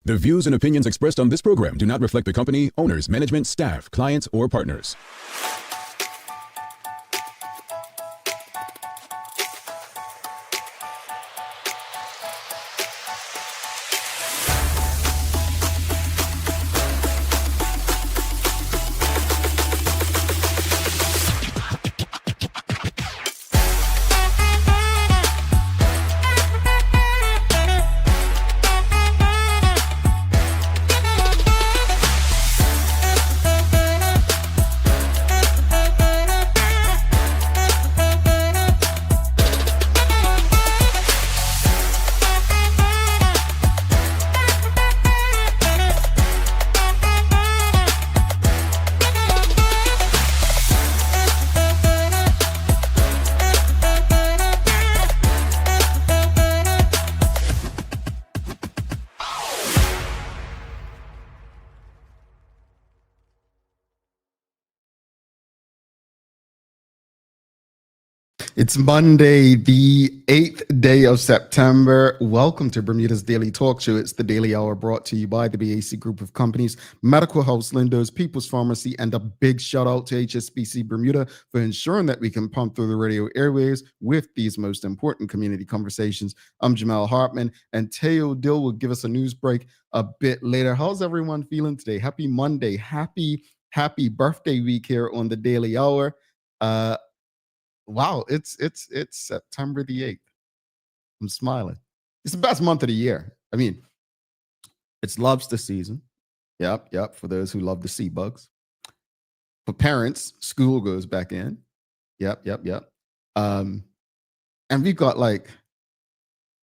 The views and opinions expressed on this program do not reflect the company, owners, management, staff, clients, or partners. It's Monday, the 8th day of September. Welcome to Bermuda's Daily Talk Show. It's the Daily Hour brought to you by the BAC Group of Companies, Medical House Lindos, People's Pharmacy, and a big shout out to HSBC Bermuda for ensuring that we can pump through the radio airways with these most important community conversations. I'm Jamal Hartman, and Teo Dill will give us a news break a bit later. How's everyone feeling today? Happy Monday. Happy birthday week here on the Daily Hour. Wow, it's September the 8th. I'm smiling. It's the best month of the year. I mean, it's lobster season. Yep. For those who love the sea bugs. For parents, school goes back in. Yep. And we've got like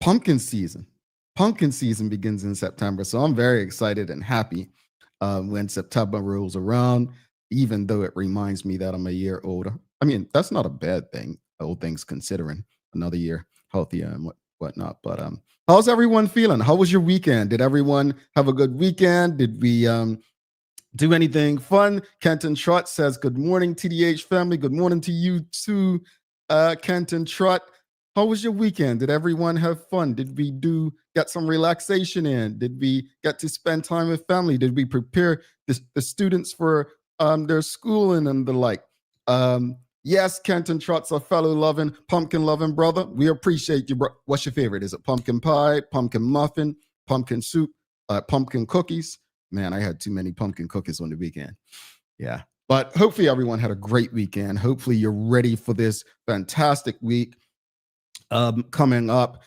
pumpkin season. Pumpkin season begins in September. So I'm very excited and happy when September rolls around, even though it reminds me that I'm a year older. I mean, that's not a bad thing, all things considering. Another year healthier and whatnot. But how's everyone feeling? How was your weekend? Did everyone have a good weekend? Did we do anything fun? Kenton Trott says, good morning, TDH family. Good morning to you too, Kenton Trott. How was your weekend? Did everyone have fun? Did we get some relaxation in? Did we get to spend time with family? Did we prepare the students for their schooling and the like? Yes, Kenton Trott's a fellow pumpkin loving brother. We appreciate you, bro. What's your favorite? Is it pumpkin pie, pumpkin muffin, pumpkin soup, pumpkin cookies? Man, I had too many pumpkin cookies on the weekend. Yeah, but hopefully everyone had a great weekend. Hopefully you're ready for this fantastic week coming up.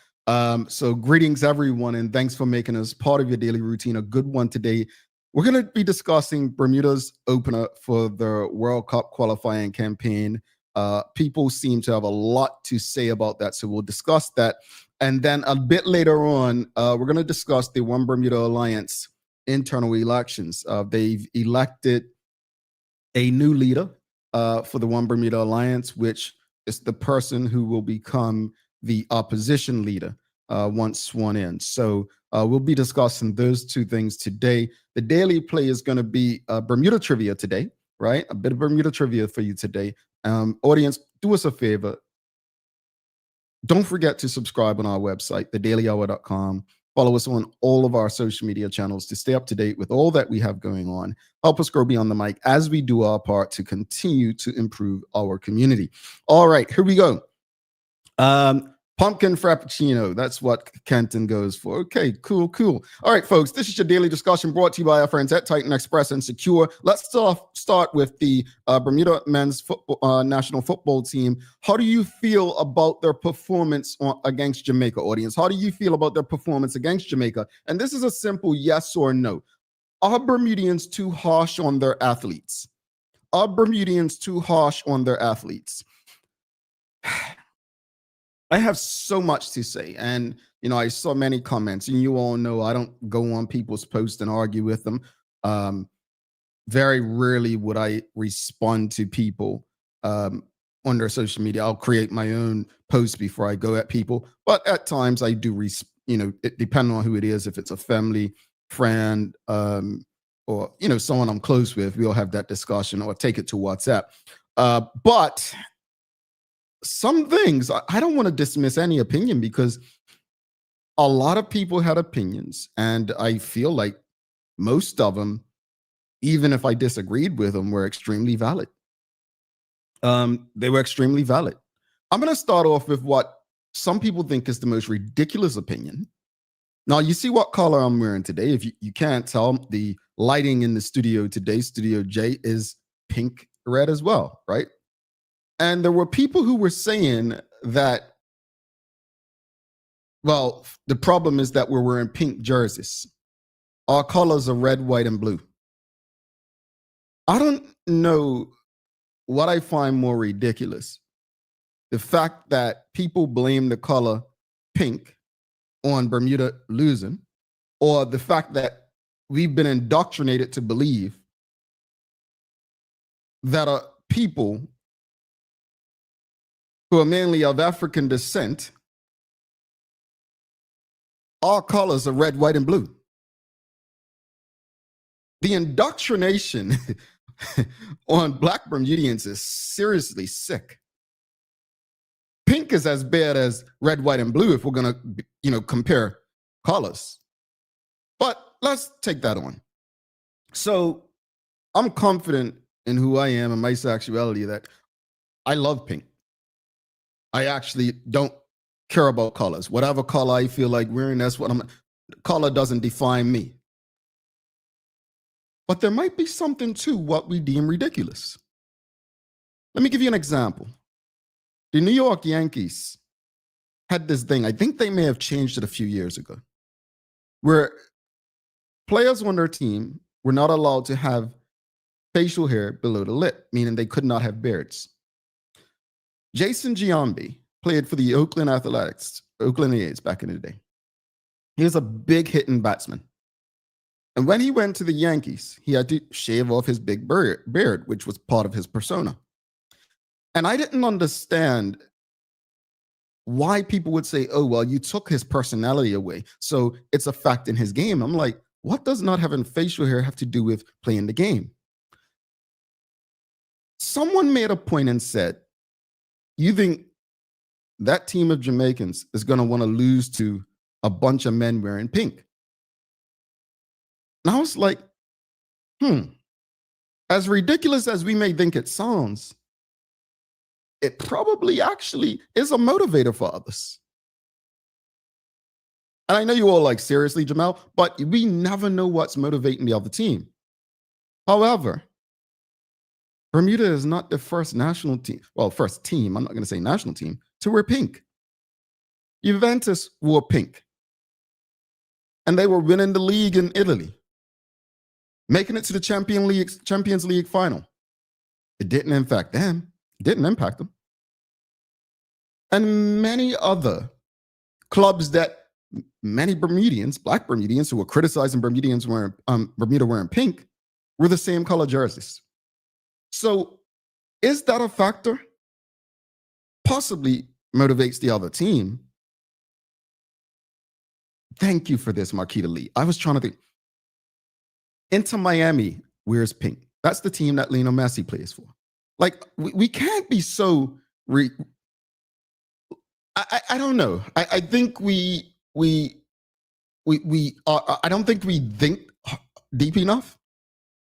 So greetings, everyone, and thanks for making us part of your daily routine. A good one today. We're going to be discussing Bermuda's opener for the World Cup qualifying campaign. People seem to have a lot to say about that, so we'll discuss that. And then a bit later on, we're going to discuss the One Bermuda Alliance internal elections. They've elected a new leader for the One Bermuda Alliance, which is the person who will become the opposition leader once sworn in. So we'll be discussing those two things today. The daily play is going to be Bermuda trivia today, right? A bit of Bermuda trivia for you today. Audience, do us a favor. Don't forget to subscribe on our website, thedailyhour.com. Follow us on all of our social media channels to stay up to date with all that we have going on. Help us grow beyond the mic as we do our part to continue to improve our community. All right, here we go. Pumpkin Frappuccino. That's what Kenton goes for. Okay, cool. All right, folks, this is your daily discussion brought to you by our friends at Titan Express and Secure. Let's start with the Bermuda men's national football team. How do you feel about their performance against Jamaica, audience? How do you feel about their performance against Jamaica? And this is a simple yes or no. Are Bermudians too harsh on their athletes? Are Bermudians too harsh on their athletes? I have so much to say, and I saw many comments, and you all know I don't go on people's posts and argue with them. Very rarely would I respond to people on their social media. I'll create my own post before I go at people, but at times I do, it depending on who it is. If it's a family friend or someone I'm close with, we'll have that discussion or take it to WhatsApp. But some things, I don't want to dismiss any opinion because a lot of people had opinions, and I feel like most of them, even if I disagreed with them, were extremely valid. They were extremely valid. I'm going to start off with what some people think is the most ridiculous opinion. Now, you see what color I'm wearing today. If you can't tell, the lighting in the studio today, Studio J, is pink red as well, right? And there were people who were saying that, well, the problem is that we're wearing pink jerseys. Our colors are red, white, and blue. I don't know what I find more ridiculous. The fact that people blame the color pink on Bermuda losing, or the fact that we've been indoctrinated to believe that people who are mainly of African descent, our colors are red, white, and blue. The indoctrination on Black Bermudians is seriously sick. Pink is as bad as red, white, and blue if we're going to, compare colors. But let's take that on. So I'm confident in who I am and my sexuality that I love pink. I actually don't care about colors. Whatever color I feel like wearing, that's what color doesn't define me. But there might be something to what we deem ridiculous. Let me give you an example. The New York Yankees had this thing, I think they may have changed it a few years ago, where players on their team were not allowed to have facial hair below the lip, meaning they could not have beards. Jason Giambi played for the Oakland A's back in the day. He was a big hitting batsman. And when he went to the Yankees, he had to shave off his big beard, which was part of his persona. And I didn't understand why people would say, oh, well, you took his personality away, so it's a fact in his game. I'm like, what does not having facial hair have to do with playing the game? Someone made a point and said, you think that team of Jamaicans is going to want to lose to a bunch of men wearing pink? And I was like, as ridiculous as we may think it sounds, it probably actually is a motivator for others. And I know you all like, seriously, Jamal, but we never know what's motivating the other team. However, Bermuda is not the first national team, first team, I'm not going to say national team, to wear pink. Juventus wore pink. And they were winning the league in Italy, making it to the Champions League final. It didn't impact them. It didn't impact them. And many other clubs that many Bermudians, Black Bermudians, who were criticizing Bermuda wearing pink, were the same color jerseys. So is that a factor? Possibly motivates the other team. Thank you for this, Marquita Lee. I was trying to think. Inter Miami wears pink. That's the team that Lionel Messi plays for. Like, we can't be so... I don't know. I think we are, I don't think we think deep enough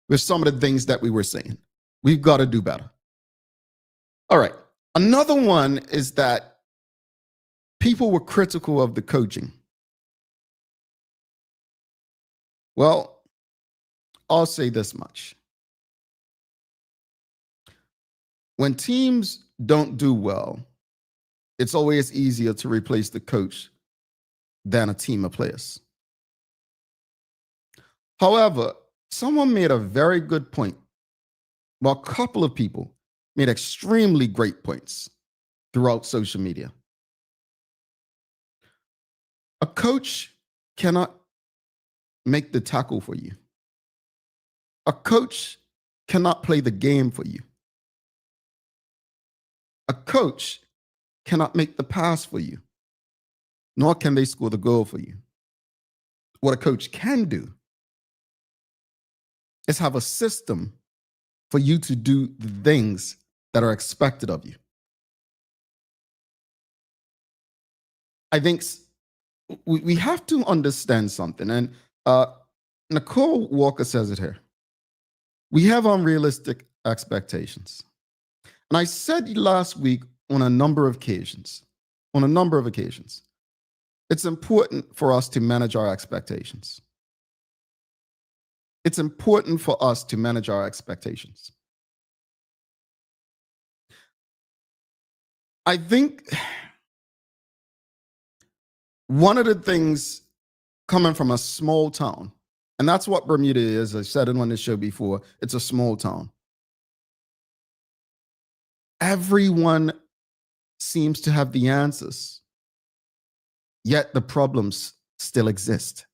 with some of the things that we were saying. We've got to do better. All right. Another one is that people were critical of the coaching. Well, I'll say this much. When teams don't do well, it's always easier to replace the coach than a team of players. However, someone made a very good point. Well, a couple of people made extremely great points throughout social media. A coach cannot make the tackle for you. A coach cannot play the game for you. A coach cannot make the pass for you, nor can they score the goal for you. What a coach can do is have a system for you to do the things that are expected of you. I think we have to understand something. And Nicole Walker says it here. We have unrealistic expectations. And I said last week on a number of occasions, it's important for us to manage our expectations. It's important for us to manage our expectations. I think one of the things coming from a small town, and that's what Bermuda is. I said it on this show before. It's a small town. Everyone seems to have the answers, yet the problems still exist.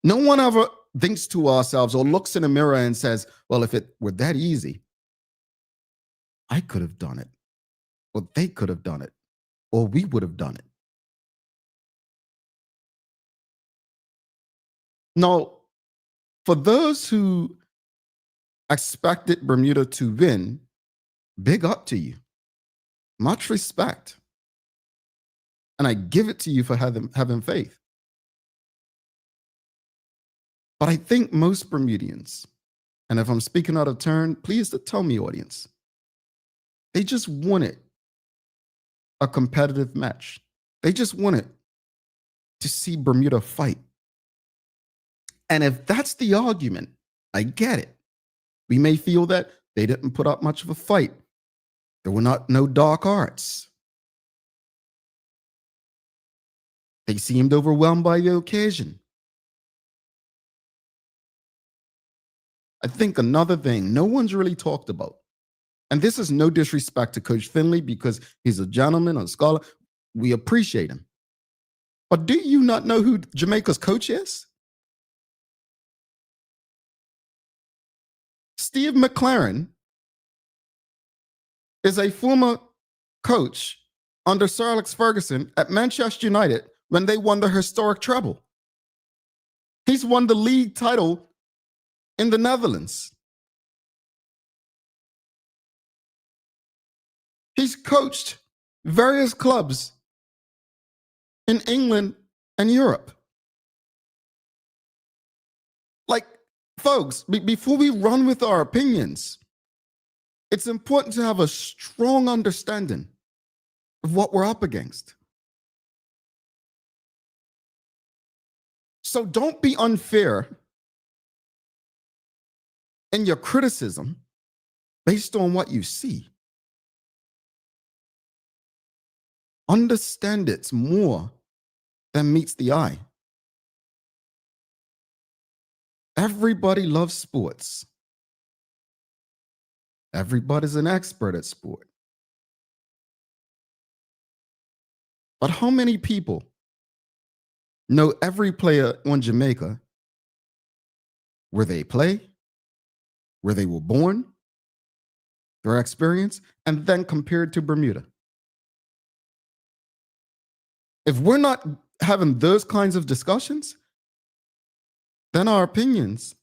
No one ever thinks to ourselves or looks in a mirror and says, well, if it were that easy, I could have done it, or they could have done it, or we would have done it. Now, for those who expected Bermuda to win, big up to you. Much respect. And I give it to you for having faith. But I think most Bermudians, and if I'm speaking out of turn, please tell me, audience, they just wanted a competitive match. They just wanted to see Bermuda fight. And if that's the argument, I get it. We may feel that they didn't put up much of a fight. There were no dark arts. They seemed overwhelmed by the occasion. I think another thing no one's really talked about, and this is no disrespect to Coach Finley because he's a gentleman, a scholar. We appreciate him. But do you not know who Jamaica's coach is? Steve McLaren is a former coach under Sir Alex Ferguson at Manchester United when they won the historic treble. He's won the league title in the Netherlands. He's coached various clubs in England and Europe. Like, folks, before we run with our opinions, it's important to have a strong understanding of what we're up against. So don't be unfair in your criticism based on what you see. Understand it's more than meets the eye. Everybody loves sports. Everybody's an expert at sport. But how many people know every player on Jamaica, where they play, where they were born, their experience, and then compared to Bermuda? If we're not having those kinds of discussions, then our opinions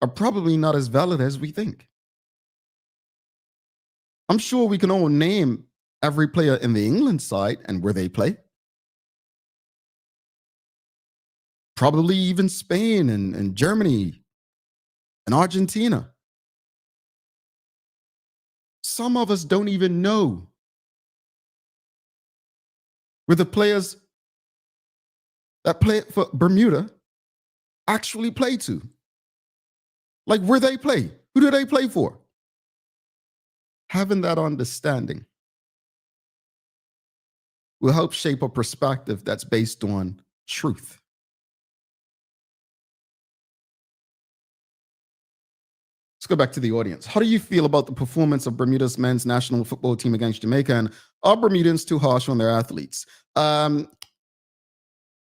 are probably not as valid as we think. I'm sure we can all name every player in the England side and where they play. Probably even Spain and Germany and Argentina. Some of us don't even know where the players that play for Bermuda actually play to. Like where they play. Who do they play for? Having that understanding will help shape a perspective that's based on truth. Let's go back to the audience. How do you feel about the performance of Bermuda's men's national football team against Jamaica? And are Bermudans too harsh on their athletes?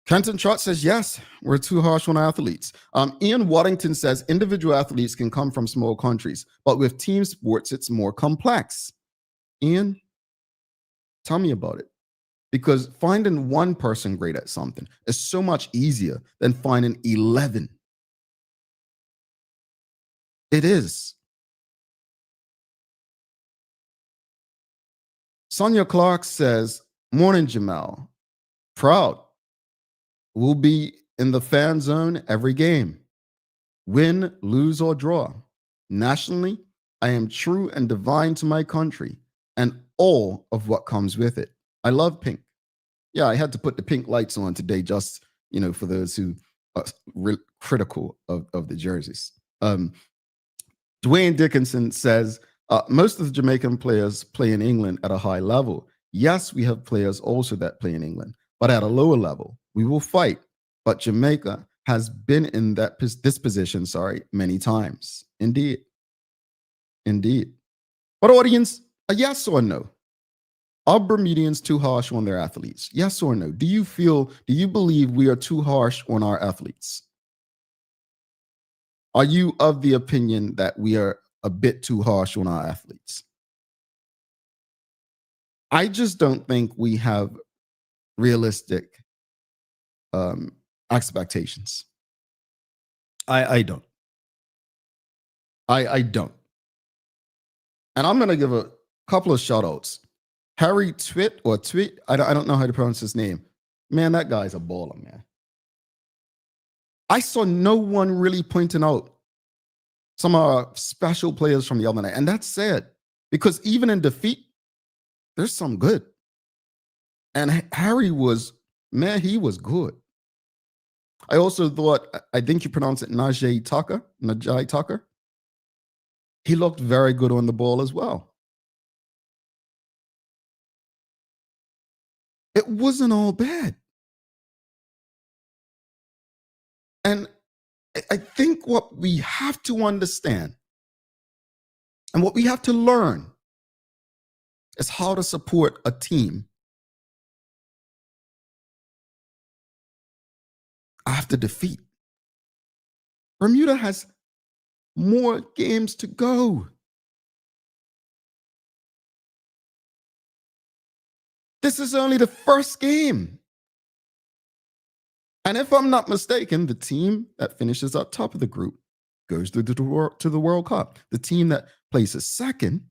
Kenton Trott says, yes, we're too harsh on athletes. Ian Waddington says, individual athletes can come from small countries, but with team sports, it's more complex. Ian, tell me about it. Because finding one person great at something is so much easier than finding 11. It is. Sonia Clark says, Morning, Jamal. Proud. We'll be in the fan zone every game. Win, lose, or draw. Nationally, I am true and divine to my country and all of what comes with it. I love pink. Yeah, I had to put the pink lights on today just, for those who are critical of the jerseys. Dwayne Dickinson says, most of the Jamaican players play in England at a high level. Yes, we have players also that play in England, but at a lower level. We will fight, but Jamaica has been in this position, many times. Indeed. But audience, a yes or no? Are Bermudians too harsh on their athletes? Yes or no? Do you believe we are too harsh on our athletes? Are you of the opinion that we are a bit too harsh on our athletes? I just don't think we have realistic expectations. I don't. I don't. And I'm going to give a couple of shout outs. Harry Twit, I don't know how to pronounce his name. Man, that guy's a baller, man. I saw no one really pointing out some of our special players from the other night. And that's sad because even in defeat, there's some good. And Harry he was good. I also thought, I think you pronounce it Najee Tucker. He looked very good on the ball as well. It wasn't all bad. And I think what we have to understand and what we have to learn is how to support a team after defeat. Bermuda has more games to go. This is only the first game. And if I'm not mistaken, the team that finishes up top of the group goes to the World Cup. The team that places second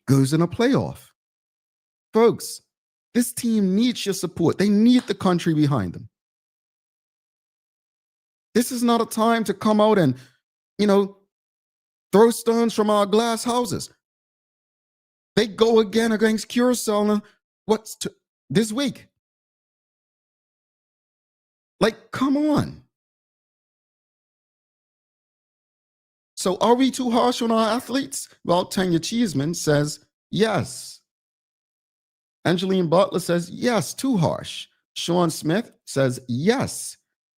goes in a playoff. Folks, this team needs your support. They need the country behind them. This is not a time to come out and, throw stones from our glass houses. They go again against Curacao this week. Like, come on. So are we too harsh on our athletes? Well, Tanya Cheeseman says yes. Angeline Butler says yes, too harsh. Sean Smith says yes.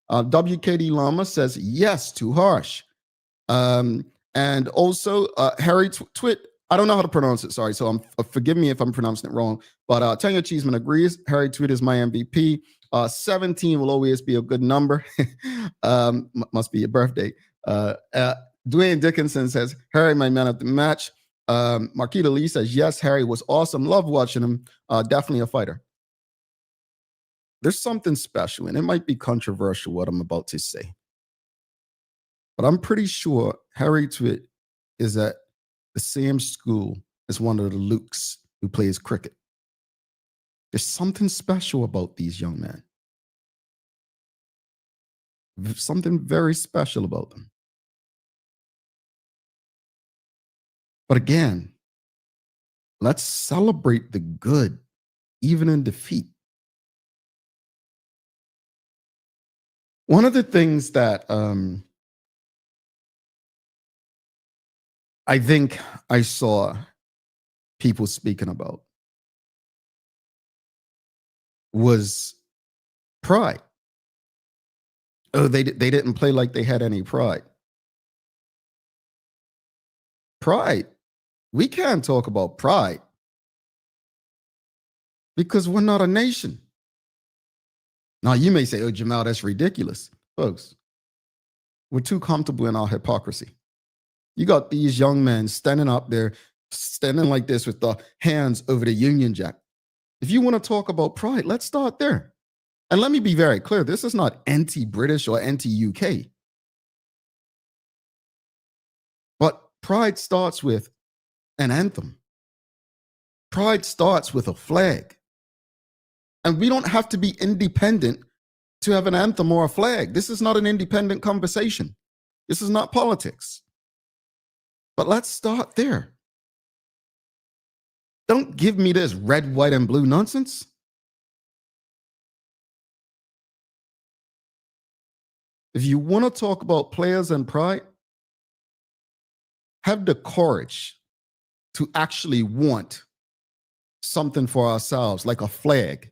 WKD Lama says yes, too harsh. And also Harry Twit, I don't know how to pronounce it, sorry. So forgive me if I'm pronouncing it wrong. But Tanya Cheeseman agrees. Harry Twit is my MVP. 17 will always be a good number. Must be your birthday. Dwayne Dickinson says, Harry, my man of the match. Marquita Lee says, yes, Harry was awesome. Love watching him. Definitely a fighter. There's something special, and it might be controversial what I'm about to say. But I'm pretty sure Harry Twit is at the same school as one of the Lukes who plays cricket. There's something special about these young men. There's something very special about them. But again, let's celebrate the good, even in defeat. One of the things that I think I saw people speaking about was pride. Oh, they didn't play like they had any pride. Pride. We can't talk about pride because we're not a nation. Now, you may say, oh, Jamal, that's ridiculous. Folks, we're too comfortable in our hypocrisy. You got these young men standing up there, standing like this with the hands over the Union Jack. If you want to talk about pride, let's start there. And let me be very clear. This is not anti-British or anti-UK. But pride starts with an anthem. Pride starts with a flag. And we don't have to be independent to have an anthem or a flag. This is not an independent conversation. This is not politics. But let's start there. Don't give me this red, white, and blue nonsense. If you want to talk about players and pride, have the courage to actually want something for ourselves, like a flag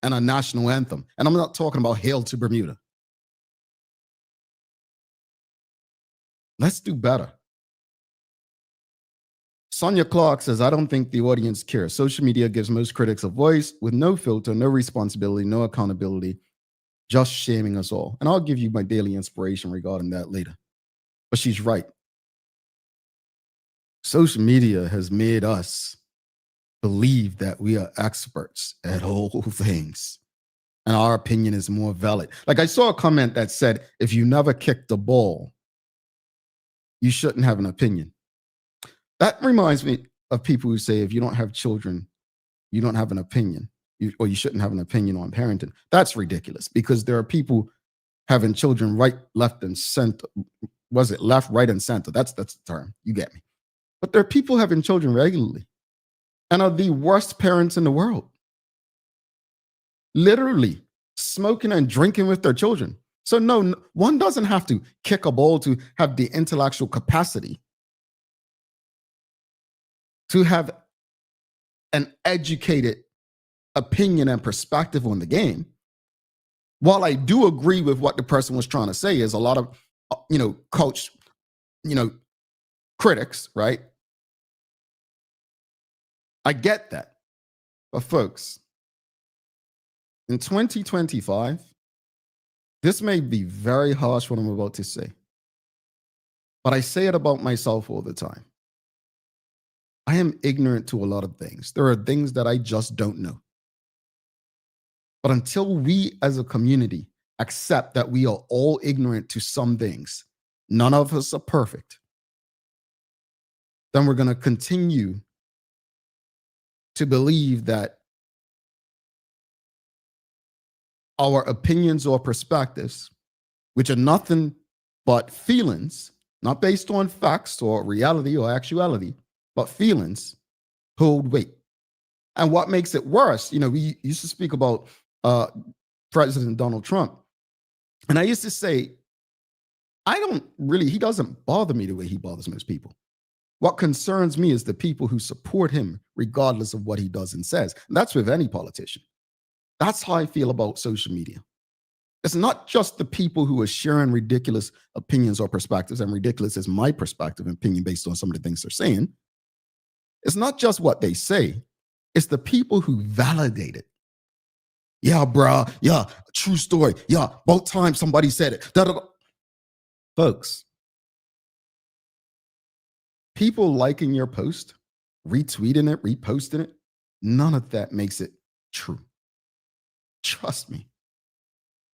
and a national anthem. And I'm not talking about Hail to Bermuda. Let's do better. Sonia Clark says, I don't think the audience cares. Social media gives most critics a voice with no filter, no responsibility, no accountability, just shaming us all. And I'll give you my daily inspiration regarding that later. But she's right. Social media has made us believe that we are experts at all things. And our opinion is more valid. Like I saw a comment that said, if you never kicked the ball, you shouldn't have an opinion. That reminds me of people who say, if you don't have children, you don't have an opinion, or you shouldn't have an opinion on parenting. That's ridiculous, because there are people having children right, left, and center. Was it left, right, and center? That's the term. You get me. But there are people having children regularly and are the worst parents in the world. Literally smoking and drinking with their children. So no, one doesn't have to kick a ball to have the intellectual capacity to have an educated opinion and perspective on the game. While I do agree with what the person was trying to say, is a lot of, coach, critics, right? I get that. But folks, in 2025, this may be very harsh what I'm about to say, but I say it about myself all the time. I am ignorant to a lot of things. There are things that I just don't know. But until we as a community accept that we are all ignorant to some things, none of us are perfect, then we're going to continue to believe that our opinions or perspectives, which are nothing but feelings, not based on facts or reality or actuality, but feelings, hold weight. And what makes it worse, we used to speak about President Donald Trump. And I used to say, he doesn't bother me the way he bothers most people. What concerns me is the people who support him, regardless of what he does and says. And that's with any politician. That's how I feel about social media. It's not just the people who are sharing ridiculous opinions or perspectives, and ridiculous is my perspective and opinion based on some of the things they're saying. It's not just what they say. It's the people who validate it. Yeah, bro. Yeah, true story. Yeah, both times somebody said it. Da, da, da. Folks, people liking your post, retweeting it, reposting it, none of that makes it true. Trust me.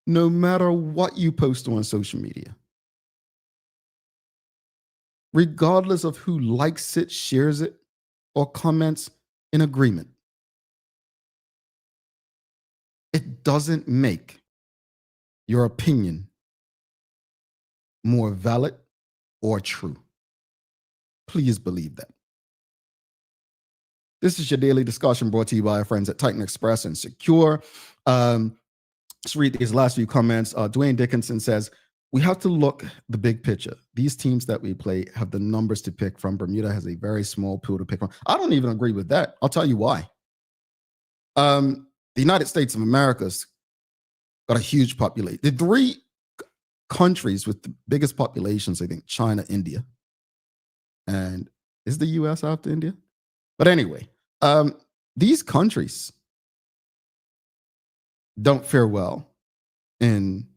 No matter what you post on social media, regardless of who likes it, shares it, or comments in agreement, it doesn't make your opinion more valid or true. Please believe that. This is your daily discussion brought to you by our friends at Titan Express and Secure. Let's read these last few comments. Dwayne Dickinson says, we have to look the big picture. These teams that we play have the numbers to pick from. Bermuda has a very small pool to pick from. I don't even agree with that. I'll tell you why. The United States of America's got a huge population. The three countries with the biggest populations, I think, China, India, and is the US after India? But anyway, these countries don't fare well in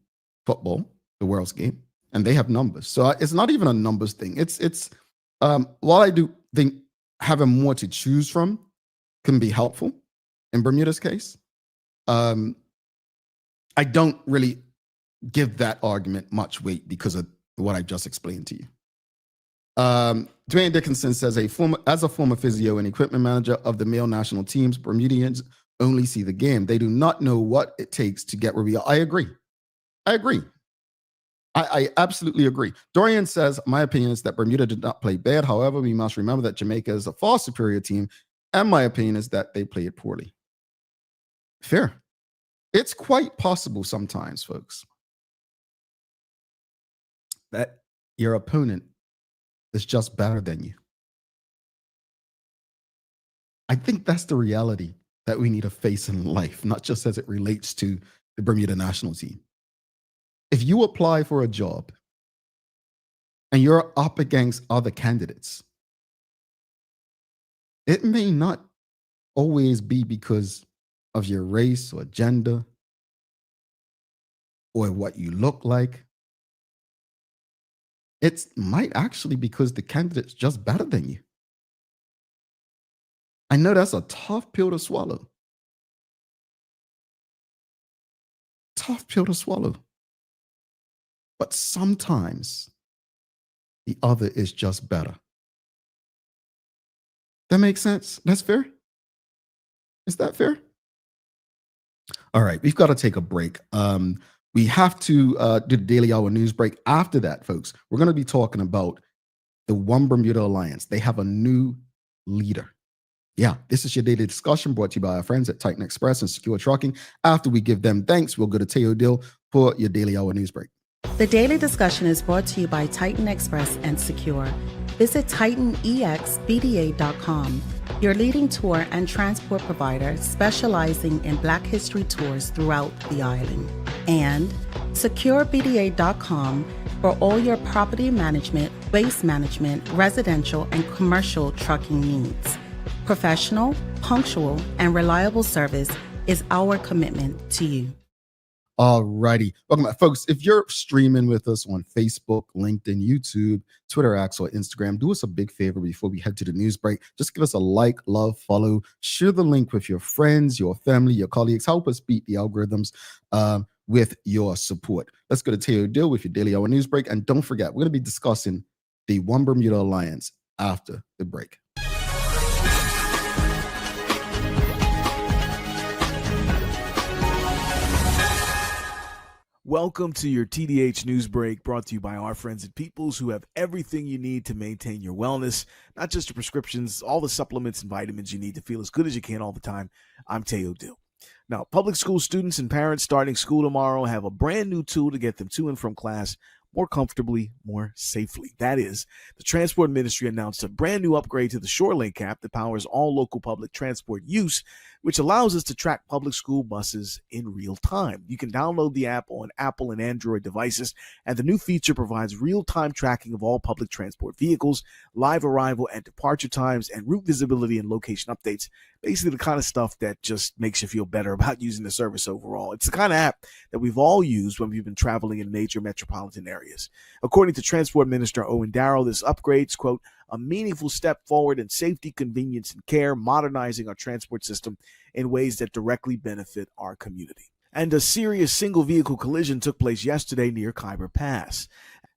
football, the world's game, and they have numbers. So it's not even a numbers thing. It's while I do think having more to choose from can be helpful in Bermuda's case, I don't really give that argument much weight because of what I just explained to you. Dwayne Dickinson says, as a former physio and equipment manager of the male national teams, Bermudians only see the game. They do not know what it takes to get where we are. I agree. I absolutely agree. Dorian says, my opinion is that Bermuda did not play bad. However, we must remember that Jamaica is a far superior team. And my opinion is that they played poorly. Fair. It's quite possible sometimes, folks, that your opponent is just better than you. I think that's the reality that we need to face in life, not just as it relates to the Bermuda national team. If you apply for a job and you're up against other candidates, it may not always be because of your race or gender or what you look like. It might actually because the candidate's just better than you. I know that's a tough pill to swallow. Tough pill to swallow. But sometimes the other is just better. That makes sense? That's fair? Is that fair? All right, we've got to take a break. We have to do the Daily Hour news break. After that, folks, we're going to be talking about the One Bermuda Alliance. They have a new leader. Yeah, this is your daily discussion brought to you by our friends at Titan Express and Secure Trucking. After we give them thanks, we'll go to Teo Dill for your Daily Hour news break. The daily discussion is brought to you by Titan Express and Secure. Visit TitanEXBDA.com, your leading tour and transport provider specializing in Black History tours throughout the island. And SecureBDA.com for all your property management, waste management, residential, and commercial trucking needs. Professional, punctual, and reliable service is our commitment to you. All righty. Welcome back, folks. If you're streaming with us on Facebook, LinkedIn, YouTube, Twitter, X, or Instagram, do us a big favor before we head to the news break. Just give us a like, love, follow, share the link with your friends, your family, your colleagues. Help us beat the algorithms with your support. Let's go to Teo Dill with your Daily Hour news break. And don't forget, we're going to be discussing the One Bermuda Alliance after the break. Welcome to your TDH News Break, brought to you by our friends at Peoples, who have everything you need to maintain your wellness, not just your prescriptions, all the supplements and vitamins you need to feel as good as you can all the time. I'm Teo Dill. Now, public school students and parents starting school tomorrow have a brand new tool to get them to and from class more comfortably, more safely. That is, the Transport Ministry announced a brand new upgrade to the ShoreLink app that powers all local public transport use, which allows us to track public school buses in real time. You can download the app on Apple and Android devices, and the new feature provides real-time tracking of all public transport vehicles, live arrival and departure times, and route visibility and location updates. Basically the kind of stuff that just makes you feel better about using the service overall. It's the kind of app that we've all used when we've been traveling in major metropolitan areas. According to Transport Minister Owen Darrow, this upgrade's, quote, a meaningful step forward in safety, convenience, and care, modernizing our transport system in ways that directly benefit our community. And a serious single-vehicle collision took place yesterday near Khyber Pass.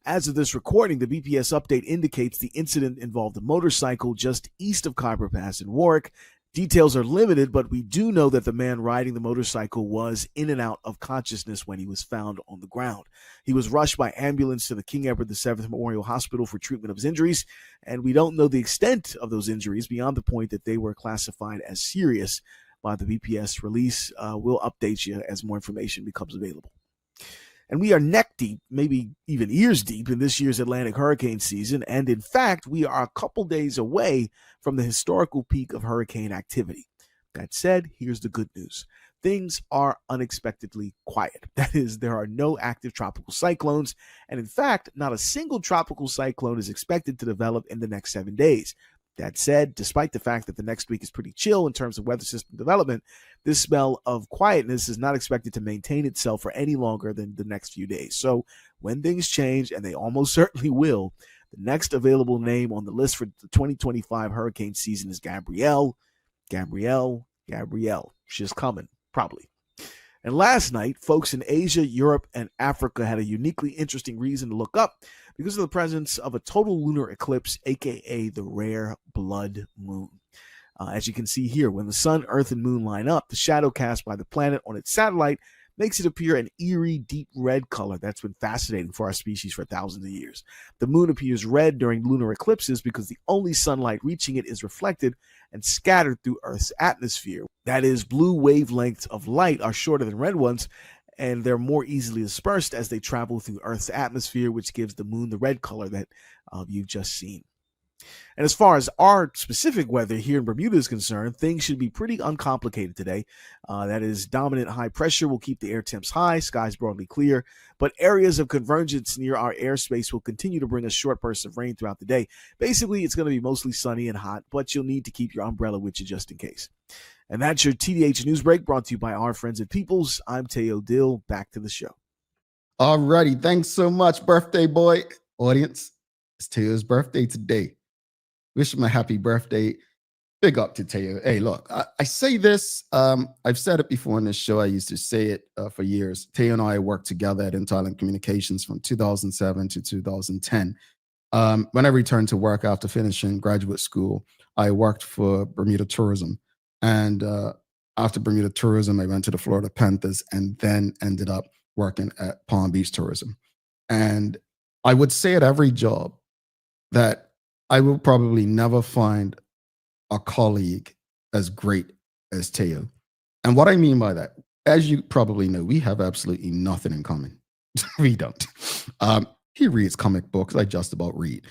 As of this recording, the BPS update indicates the incident involved a motorcycle just east of Khyber Pass in Warwick. Details are limited, but we do know that the man riding the motorcycle was in and out of consciousness when he was found on the ground. He was rushed by ambulance to the King Edward VII Memorial Hospital for treatment of his injuries, and we don't know the extent of those injuries beyond the point that they were classified as serious by the BPS release. We'll update you as more information becomes available. And we are neck deep, maybe even ears deep, in this year's Atlantic hurricane season. And in fact, we are a couple days away from the historical peak of hurricane activity. That said, here's the good news. Things are unexpectedly quiet. That is, there are no active tropical cyclones. And in fact, not a single tropical cyclone is expected to develop in the next 7 days. That said, despite the fact that the next week is pretty chill in terms of weather system development, this spell of quietness is not expected to maintain itself for any longer than the next few days. So when things change, and they almost certainly will, the next available name on the list for the 2025 hurricane season is Gabrielle. She's coming, probably. And last night, folks in Asia, Europe, and Africa had a uniquely interesting reason to look up because of the presence of a total lunar eclipse, aka the rare blood moon. As you can see here, when the sun, earth, and moon line up, the shadow cast by the planet on its satellite makes it appear an eerie, deep red color that's been fascinating for our species for thousands of years. The moon appears red during lunar eclipses because the only sunlight reaching it is reflected and scattered through Earth's atmosphere. That is, blue wavelengths of light are shorter than red ones, and they're more easily dispersed as they travel through Earth's atmosphere, which gives the moon the red color that you've just seen. And as far as our specific weather here in Bermuda is concerned, things should be pretty uncomplicated today. That is, dominant high pressure will keep the air temps high, skies broadly clear, but areas of convergence near our airspace will continue to bring us short bursts of rain throughout the day. Basically, it's going to be mostly sunny and hot, but you'll need to keep your umbrella with you just in case. And that's your TDH News Break, brought to you by our friends at Peoples. I'm Teo Dill. Back to the show. All righty. Thanks so much, birthday boy. Audience, it's Teo's birthday today. Wish him a happy birthday. Big up to Teo. Hey, look, I say this. I've said it before on this show. I used to say it for years. Teo and I worked together at Intelligent Communications from 2007 to 2010. When I returned to work after finishing graduate school, I worked for Bermuda Tourism. And after Bermuda Tourism, I went to the Florida Panthers and then ended up working at Palm Beach Tourism. And I would say at every job that I will probably never find a colleague as great as Teo. And what I mean by that, as you probably know, we have absolutely nothing in common. We don't. He reads comic books. I just about read.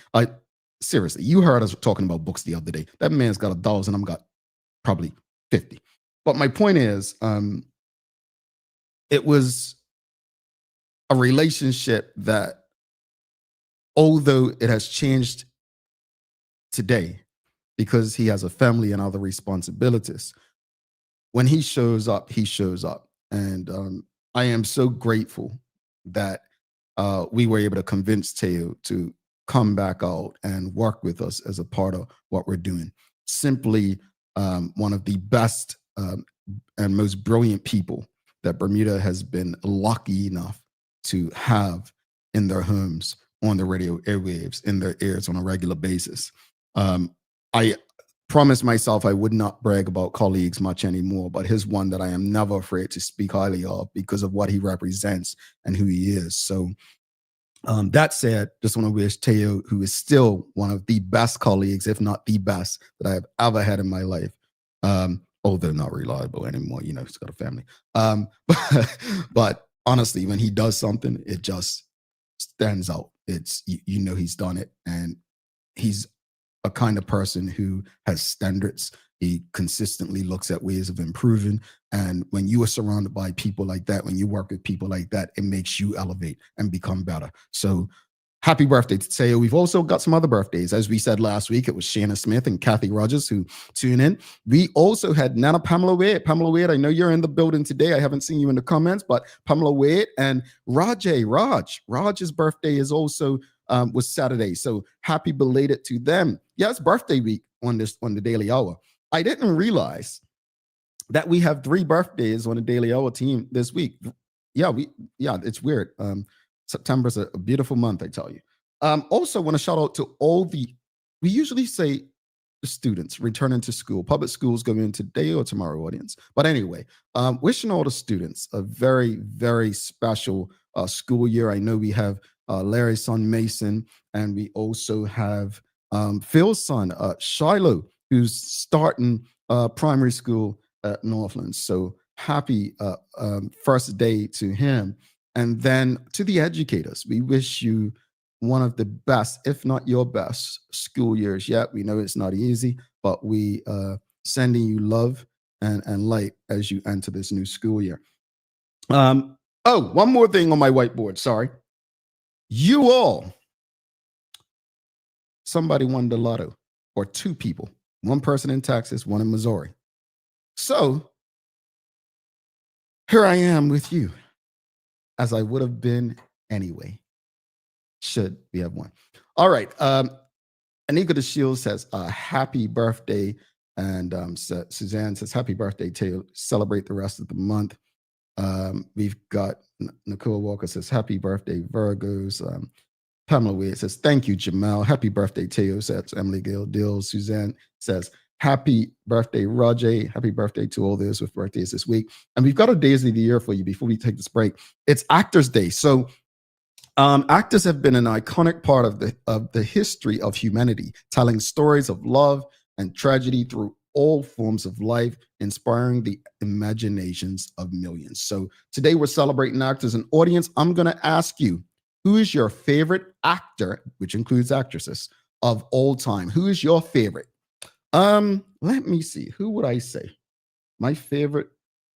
Seriously, you heard us talking about books the other day. That man's got 1,000. I've got probably 50. But my point is, it was a relationship that, although it has changed today because he has a family and other responsibilities, when he shows up, he shows up. And I am so grateful that we were able to convince Teo to come back out and work with us as a part of what we're doing. Simply one of the best and most brilliant people that Bermuda has been lucky enough to have in their homes, on the radio airwaves, in their ears on a regular basis. I promised myself I would not brag about colleagues much anymore, but he's one that I am never afraid to speak highly of because of what he represents and who he is. So that said, just want to wish Teo, who is still one of the best colleagues, if not the best that I have ever had in my life, although not reliable anymore, you know, he's got a family. But honestly, when he does something, it just stands out. It's, you know, he's done it, and he's a kind of person who has standards. He consistently looks at ways of improving. And when you are surrounded by people like that, when you work with people like that, it makes you elevate and become better. So happy birthday to Teo. We've also got some other birthdays. As we said last week, it was Shanna Smith and Kathy Rogers who tune in. We also had Nana Pamela Wade. Pamela Wade, I know you're in the building today. I haven't seen you in the comments, but Pamela Wade and Raj's birthday is also was Saturday. So happy belated to them. Yeah, it's birthday week on the Daily Hour. I didn't realize that we have 3 birthdays on the Daily Hour team this week. Yeah, it's weird. September's a beautiful month, I tell you. Also want to shout out to we usually say the students returning to school. Public schools go in today or tomorrow, audience. But anyway, wishing all the students a very, very special school year. I know we have Larry's son, Mason, and we also have Phil's son, Shiloh, who's starting primary school at Northland. So happy first day to him. And then to the educators, we wish you one of the best, if not your best, school years yet. We know it's not easy, but we sending you love and light as you enter this new school year. One more thing on my whiteboard. Sorry. You all, somebody won the lotto, or 2 people, 1 person in Texas, 1 in Missouri. So here I am with you, as I would have been anyway, should we have won. All right. Anika the Shield says, happy birthday. And Suzanne says, happy birthday to celebrate the rest of the month. We've got Nicole Walker says, happy birthday, Virgos. Pamela Wade says, thank you, Jamal. Happy birthday, Teo, says Emily Gail Dill. Suzanne says, Happy birthday, Roger. Happy birthday to all those with birthdays this week. And we've got a Days of the Year for you before we take this break. It's Actors Day. So actors have been an iconic part of the history of humanity, telling stories of love and tragedy through all forms of life, inspiring the imaginations of millions. So today we're celebrating actors. And audience, I'm going to ask you, who is your favorite actor, which includes actresses, of all time? Who is your favorite? Let me see. Who would I say? My favorite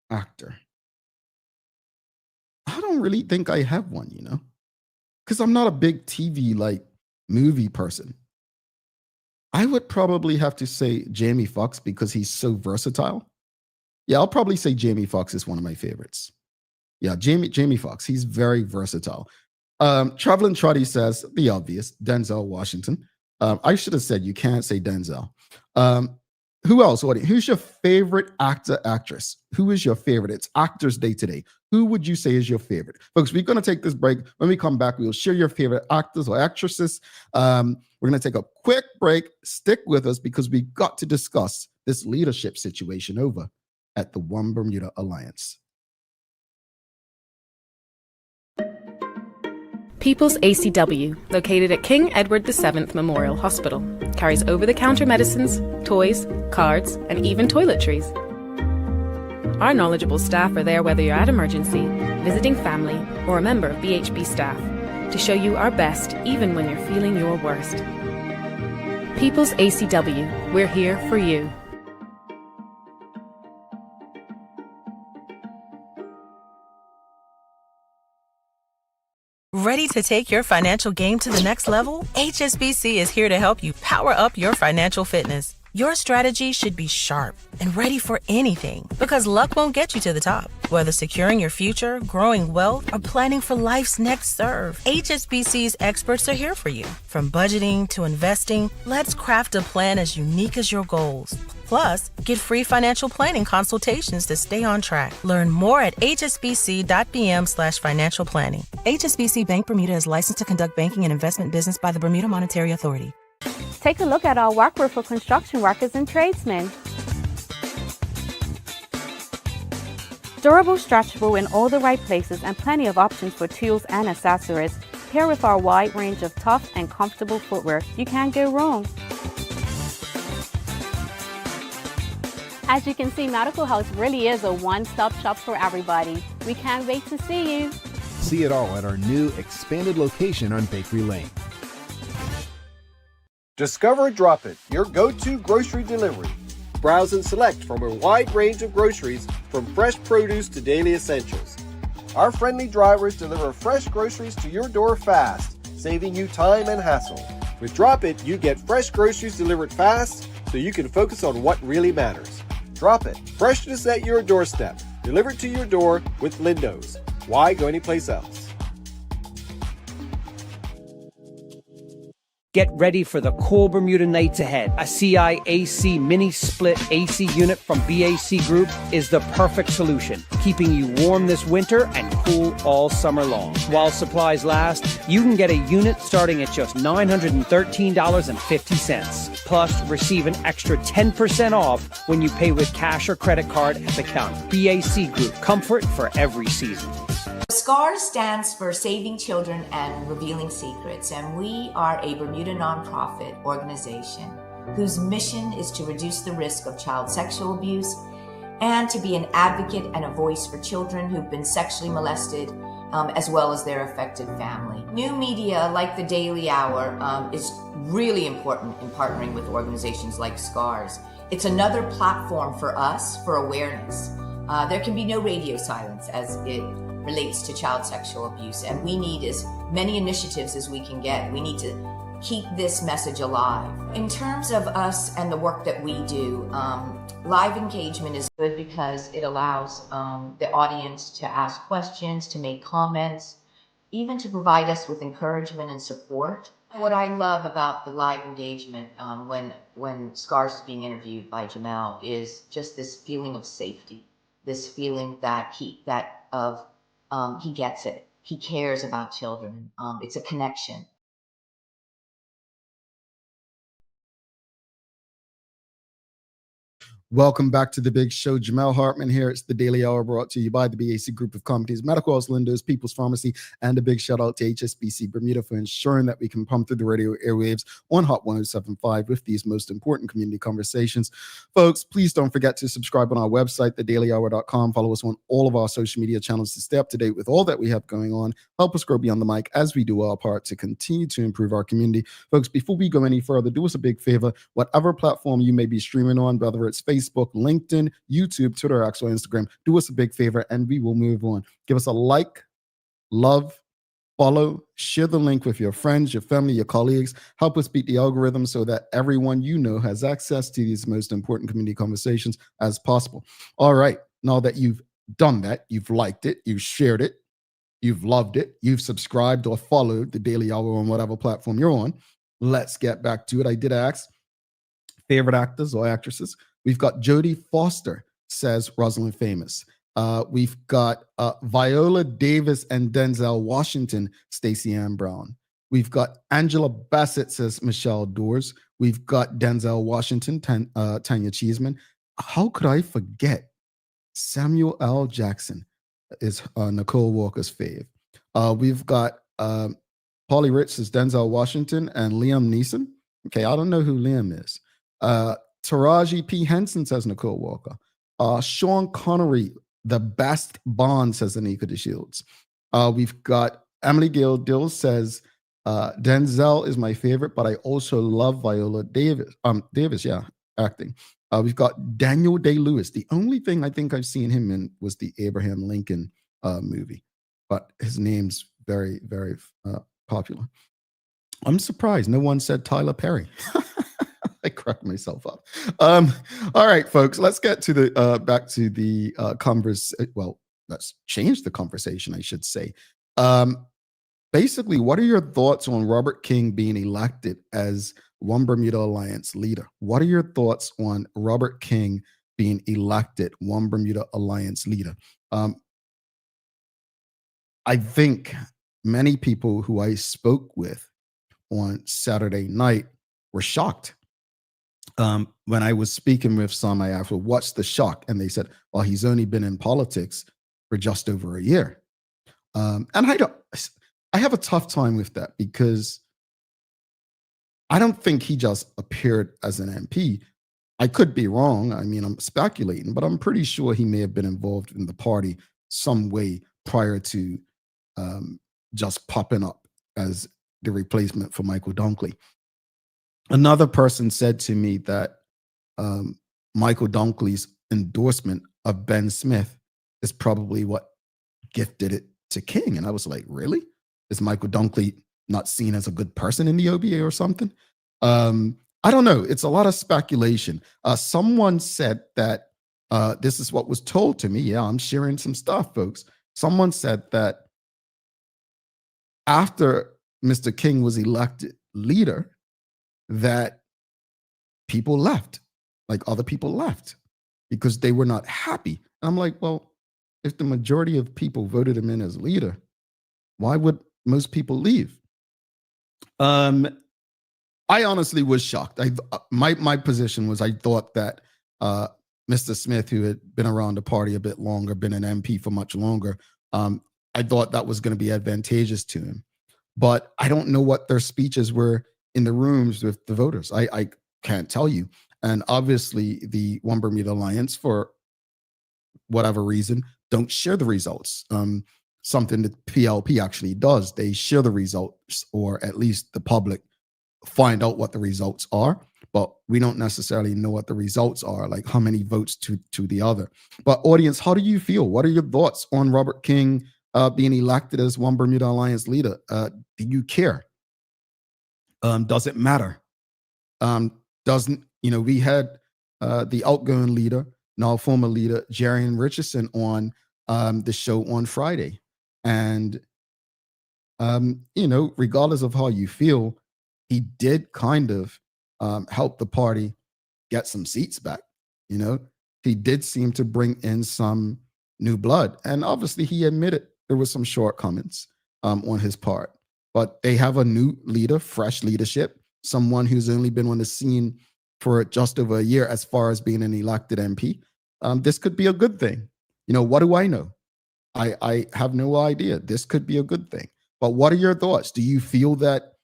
actor. I don't really think I have one, because I'm not a big TV movie person. I would probably have to say Jamie Foxx because he's so versatile. Yeah, I'll probably say Jamie Foxx is one of my favorites. Yeah, Jamie Foxx. He's very versatile. Traveling Trotty says the obvious, Denzel Washington. I should have said you can't say Denzel. Who else? Who's your favorite actor, actress? Who is your favorite? It's Actors Day today. Who would you say is your favorite? Folks, we're going to take this break. When we come back, we'll share your favorite actors or actresses. We're going to take a quick break. Stick with us because we got to discuss this leadership situation over at the One Bermuda Alliance. People's ACW, located at King Edward VII Memorial Hospital, carries over-the-counter medicines, toys, cards, and even toiletries. Our knowledgeable staff are there whether you're at emergency, visiting family, or a member of BHB staff, to show you our best even when you're feeling your worst. People's ACW, we're here for you. Ready to take your financial game to the next level? HSBC is here to help you power up your financial fitness. Your strategy should be sharp and ready for anything because luck won't get you to the top. Whether securing your future, growing wealth, or planning for life's next serve, HSBC's experts are here for you. From budgeting to investing, let's craft a plan as unique as your goals. Plus, get free financial planning consultations to stay on track. Learn more at hsbc.bm/financial planning. HSBC Bank Bermuda is licensed to conduct banking and investment business by the Bermuda Monetary Authority. Take a look at our workwear for construction workers and tradesmen. Durable, stretchable in all the right places and plenty of options for tools and accessories. Paired with our wide range of tough and comfortable footwear, you can't go wrong. As you can see, Medical House really is a one-stop shop for everybody. We can't wait to see you. See it all at our new expanded location on Bakery Lane. Discover Drop It, your go-to grocery delivery. Browse and select from a wide range of groceries, from fresh produce to daily essentials. Our friendly drivers deliver fresh groceries to your door fast, saving you time and hassle. With Drop It, you get fresh groceries delivered fast so you can focus on what really matters. Drop It, freshness at your doorstep, delivered to your door with Lindo's. Why go anyplace else? Get ready for the cool Bermuda nights ahead. A CI-AC mini split AC unit from BAC Group is the perfect solution, keeping you warm this winter and cool all summer long. While supplies last, you can get a unit starting at just $913.50. Plus, receive an extra 10% off when you pay with cash or credit card at the counter. BAC Group, comfort for every season. SCARS stands for Saving Children and Revealing Secrets, and we are a Bermuda nonprofit organization whose mission is to reduce the risk of child sexual abuse and to be an advocate and a voice for children who've been sexually molested, as well as their affected family. New media like the Daily Hour is really important in partnering with organizations like SCARS. It's another platform for us for awareness. There can be no radio silence as it relates to child sexual abuse, and we need as many initiatives as we can get. We need to keep this message alive. In terms of us and the work that we do, live engagement is good because it allows the audience to ask questions, to make comments, even to provide us with encouragement and support. What I love about the live engagement when SCARS is being interviewed by Jamel is just this feeling of safety, this feeling that he gets it. He cares about children. It's a connection. Welcome back to the big show. Jamel Hartman here. It's the Daily Hour brought to you by the BAC Group of Companies, Medical House Lindos, People's Pharmacy, and a big shout out to HSBC Bermuda for ensuring that we can pump through the radio airwaves on Hot 107.5 with these most important community conversations. Folks, please don't forget to subscribe on our website, thedailyhour.com. Follow us on all of our social media channels to stay up to date with all that we have going on. Help us grow beyond the mic as we do our part to continue to improve our community. Folks, before we go any further, do us a big favor. Whatever platform you may be streaming on, whether it's Facebook, LinkedIn, YouTube, Twitter, X, or Instagram, do us a big favor and we will move on. Give us a like, love, follow, share the link with your friends, your family, your colleagues. Help us beat the algorithm so that everyone you know has access to these most important community conversations as possible. All right, now that you've done that, you've liked it, you've shared it, you've loved it, you've subscribed or followed the Daily Hour on whatever platform you're on, let's get back to it. I did ask favorite actors or actresses. We've got Jodie Foster, says Rosalind Famous. We've got Viola Davis and Denzel Washington, Stacey Ann Brown. We've got Angela Bassett, says Michelle Dawes. We've got Denzel Washington, Tanya Cheeseman. How could I forget Samuel L. Jackson is Nicole Walker's fave. We've got Paulie Rich as Denzel Washington and Liam Neeson. Okay, I don't know who Liam is. Taraji P. Henson says Nicole Walker. Sean Connery, the best Bond, says Anika DeShields. We've got Emily Gail Dill says Denzel is my favorite, but I also love Viola Davis. Acting. We've got Daniel Day-Lewis. The only thing I think I've seen him in was the Abraham Lincoln movie, but his name's very, very popular. I'm surprised no one said Tyler Perry. I cracked myself up. All right, folks, let's get to the back to the conversation. Well, let's change the conversation, I should say. Basically, what are your thoughts on Robert King being elected as One Bermuda Alliance leader? What are your thoughts on Robert King being elected One Bermuda Alliance leader? I think many people who I spoke with on Saturday night were shocked. When I was speaking with some, I asked, well, what's the shock? And they said, well, he's only been in politics for just over a year. And I have a tough time with that because I don't think he just appeared as an MP. I could be wrong. I mean, I'm speculating, but I'm pretty sure he may have been involved in the party some way prior to just popping up as the replacement for Michael Dunkley. Another person said to me that Michael Dunkley's endorsement of Ben Smith is probably what gifted it to King. And I was like, really? Is Michael Dunkley not seen as a good person in the OBA or something? I don't know. It's a lot of speculation. Someone said that this is what was told to me. Yeah, I'm sharing some stuff, folks. Someone said that after Mr. King was elected leader, that people left, like other people left because they were not happy. And I'm like, well, if the majority of people voted him in as leader, why would most people leave? I honestly was shocked. My position was I thought that Mr. Smith, who had been around the party a bit longer, been an MP for much longer, I thought that was going to be advantageous to him. But I don't know what their speeches were in the rooms with the voters. I can't tell you. And obviously the One Bermuda Alliance, for whatever reason, don't share the results. Something that PLP actually does. They share the results, or at least the public find out what the results are, but we don't necessarily know what the results are, like how many votes to the other. But audience, how do you feel? What are your thoughts on Robert King being elected as One Bermuda Alliance leader? Do you care? Does it matter? We had the outgoing leader, now former leader, Jarian Richardson, on the show on Friday. And, regardless of how you feel, he did kind of help the party get some seats back. He did seem to bring in some new blood. And obviously he admitted there was some shortcomings on his part. But they have a new leader, fresh leadership, someone who's only been on the scene for just over a year as far as being an elected MP. This could be a good thing. You know, what do I know? I have no idea. This could be a good thing. But what are your thoughts? Do you feel that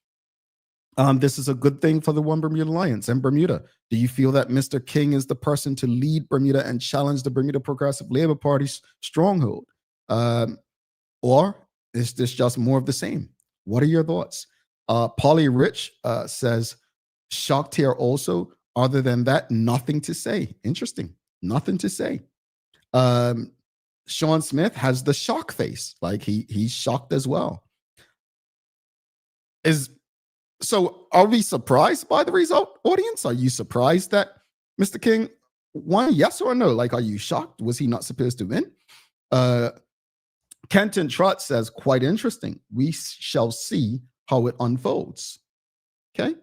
this is a good thing for the One Bermuda Alliance and Bermuda? Do you feel that Mr. King is the person to lead Bermuda and challenge the Bermuda Progressive Labor Party's stronghold? Or is this just more of the same? What are your thoughts? Polly Rich says, shocked here also. Other than that, nothing to say. Interesting. Nothing to say. Sean Smith has the shock face. Like he's shocked as well. So are we surprised by the result, audience? Are you surprised that Mr. King won? Yes or no? Like, are you shocked? Was he not supposed to win? Kenton Trott says, quite interesting. We shall see how it unfolds. Okay.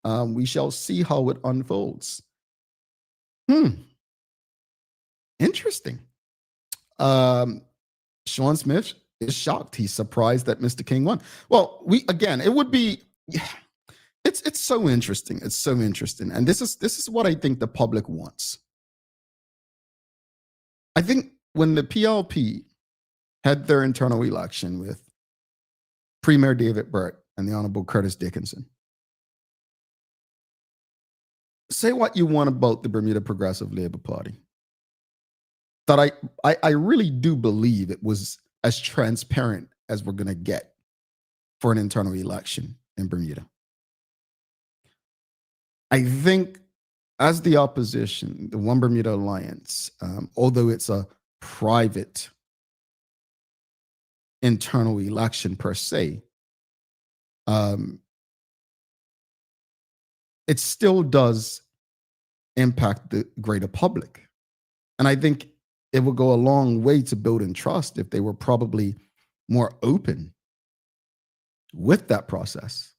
We shall see how it unfolds. Interesting. Sean Smith is shocked. He's surprised that Mr. King won. Well, it would be, it's so interesting. It's so interesting. And this is what I think the public wants. I think when the PLP had their internal election with Premier David Burt and the Honorable Curtis Dickinson, say what you want about the Bermuda Progressive Labor Party, that I really do believe it was as transparent as we're going to get for an internal election in Bermuda. I think as the opposition, the One Bermuda Alliance, although it's a private internal election per se, it still does impact the greater public. And I think it would go a long way to building trust if they were probably more open with that process.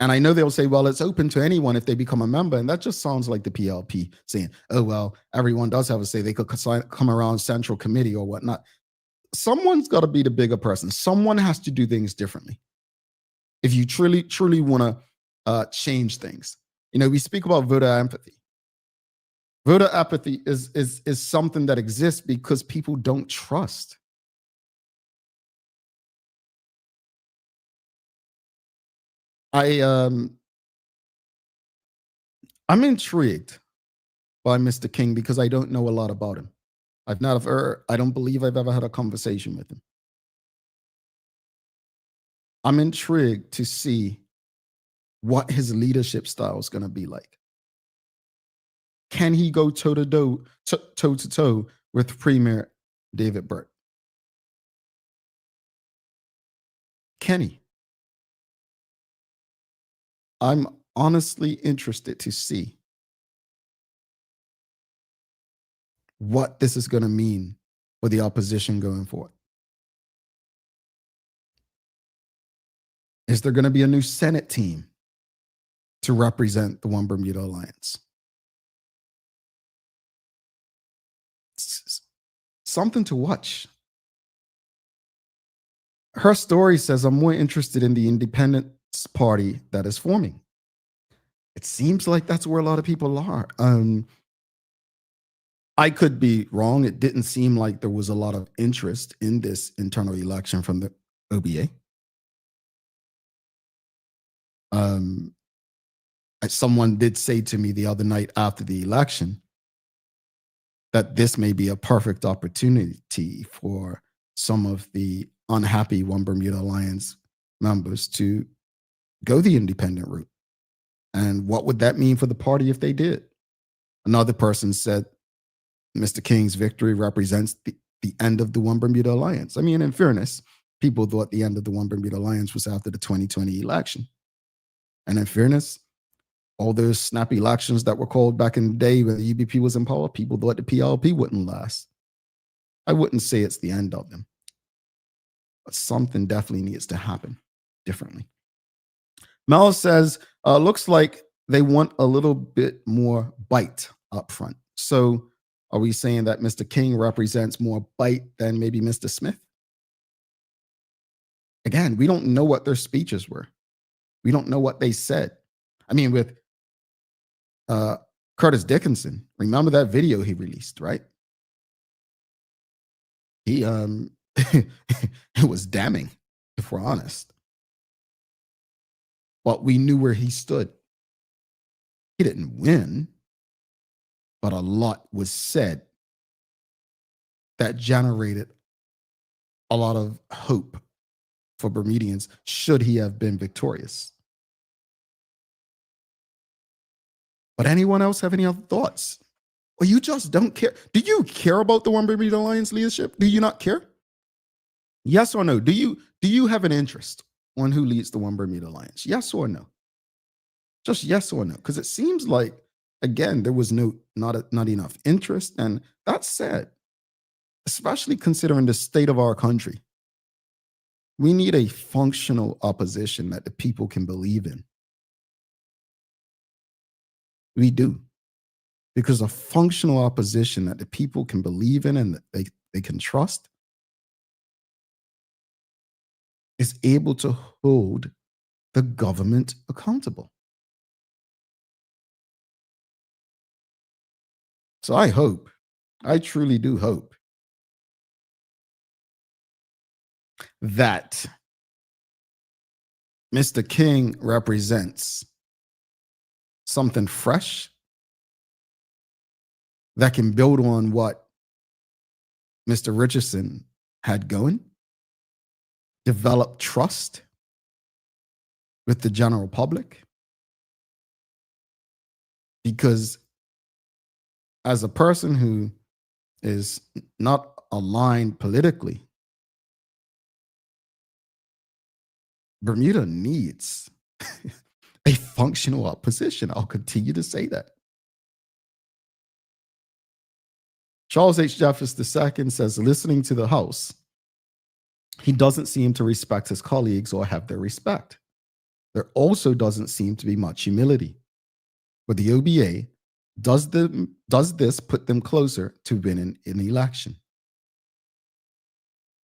And I know they'll say, well, it's open to anyone if they become a member. And that just sounds like the PLP saying, oh, well, everyone does have a say. They could come around central committee or whatnot. Someone's got to be the bigger person. Someone has to do things differently if you truly want to change things. You know, we speak about voter empathy. Voter apathy is something that exists because people don't trust. I'm intrigued by Mr. King because I don't know a lot about him. I don't believe I've ever had a conversation with him. I'm intrigued to see what his leadership style is going to be like. Can he go toe to toe with Premier David Burt? Can he? I'm honestly interested to see what this is going to mean for the opposition going forward. Is there going to be a new Senate team to represent the One Bermuda Alliance? It's something to watch. Her story says, I'm more interested in the Independence Party that is forming. It seems like that's where a lot of people are. I could be wrong. It didn't seem like there was a lot of interest in this internal election from the OBA. Someone did say to me the other night after the election that this may be a perfect opportunity for some of the unhappy One Bermuda Alliance members to go the independent route. And what would that mean for the party if they did? Another person said Mr. King's victory represents the end of the One Bermuda Alliance. I mean, in fairness, people thought the end of the One Bermuda Alliance was after the 2020 election. And in fairness, all those snappy elections that were called back in the day when the UBP was in power, people thought the PLP wouldn't last. I wouldn't say it's the end of them, but something definitely needs to happen differently. Mel says, looks like they want a little bit more bite up front. So are we saying that Mr. King represents more bite than maybe Mr. Smith? Again, we don't know what their speeches were. We don't know what they said. I mean, with Curtis Dickinson. Remember that video he released, right? He it was damning, if we're honest. But we knew where he stood. He didn't win, but a lot was said that generated a lot of hope for Bermudians should he have been victorious. But anyone else have any other thoughts? Or you just don't care? Do you care about the One Bermuda Alliance leadership? Do you not care? Yes or no? Do you have an interest on who leads the One Bermuda Alliance? Yes or no? Just yes or no? Because it seems like, again, there was not enough interest. And that's sad, especially considering the state of our country. We need a functional opposition that the people can believe in. We do. Because a functional opposition that the people can believe in and that they can trust is able to hold the government accountable. So I truly do hope that Mr. King represents something fresh that can build on what Mr. Richardson had going, develop trust with the general public. Because as a person who is not aligned politically, Bermuda needs a functional opposition. I'll continue to say that. Charles H. Jeffers II says, listening to the House, he doesn't seem to respect his colleagues or have their respect. There also doesn't seem to be much humility. But the OBA, does this put them closer to winning an election?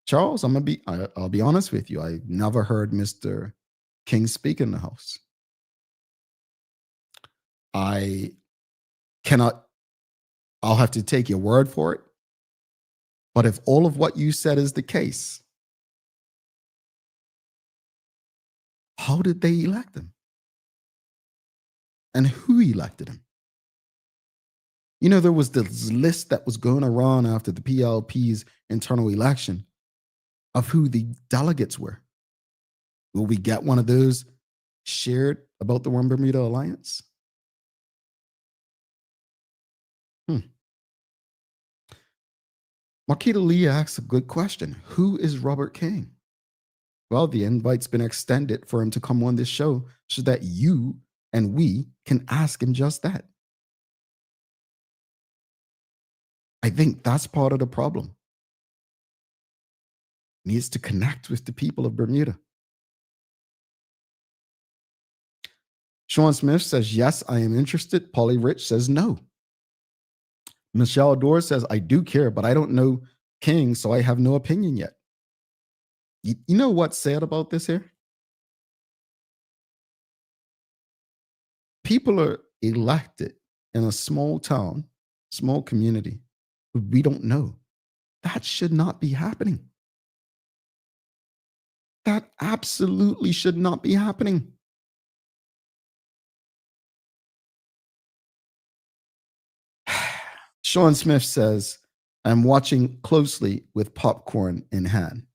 Charles, I'll be honest with you. I never heard Mr. King speak in the House. I'll have to take your word for it. But if all of what you said is the case, how did they elect him? And who elected him? You know, there was this list that was going around after the PLP's internal election of who the delegates were. Will we get one of those shared about the One Bermuda Alliance? Marquita Lee asks a good question. Who is Robert King? Well, the invite's been extended for him to come on this show so that you and we can ask him just that. I think that's part of the problem. He needs to connect with the people of Bermuda. Sean Smith says, yes, I am interested. Polly Rich says no. Michelle Adore says, I do care, but I don't know King, so I have no opinion yet. You know what's sad about this here? People are elected in a small town, small community, but we don't know. That should not be happening. That absolutely should not be happening. Sean Smith says, I'm watching closely with popcorn in hand.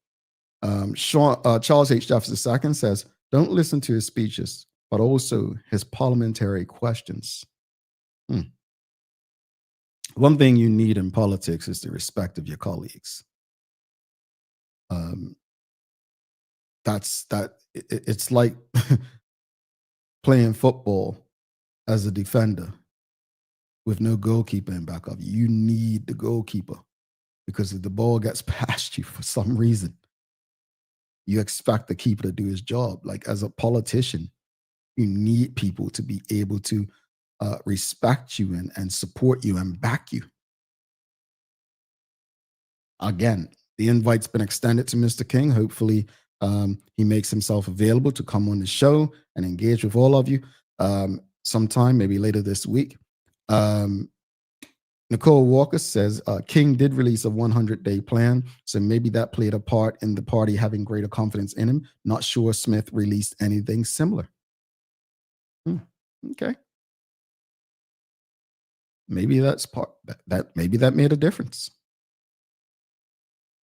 Charles H. Jeffers II says, don't listen to his speeches, but also his parliamentary questions. One thing you need in politics is the respect of your colleagues. It's like playing football as a defender with no goalkeeper in back of you. You need the goalkeeper because if the ball gets past you for some reason, you expect the keeper to do his job. Like as a politician, you need people to be able to respect you and support you and back you. Again, the invite's been extended to Mr. King. Hopefully, he makes himself available to come on the show and engage with all of you. sometime, maybe later this week. Nicole Walker says King did release a 100-day plan, so maybe that played a part in the party having greater confidence in him. Not sure Smith released anything similar. Okay. Maybe that's part that maybe that made a difference.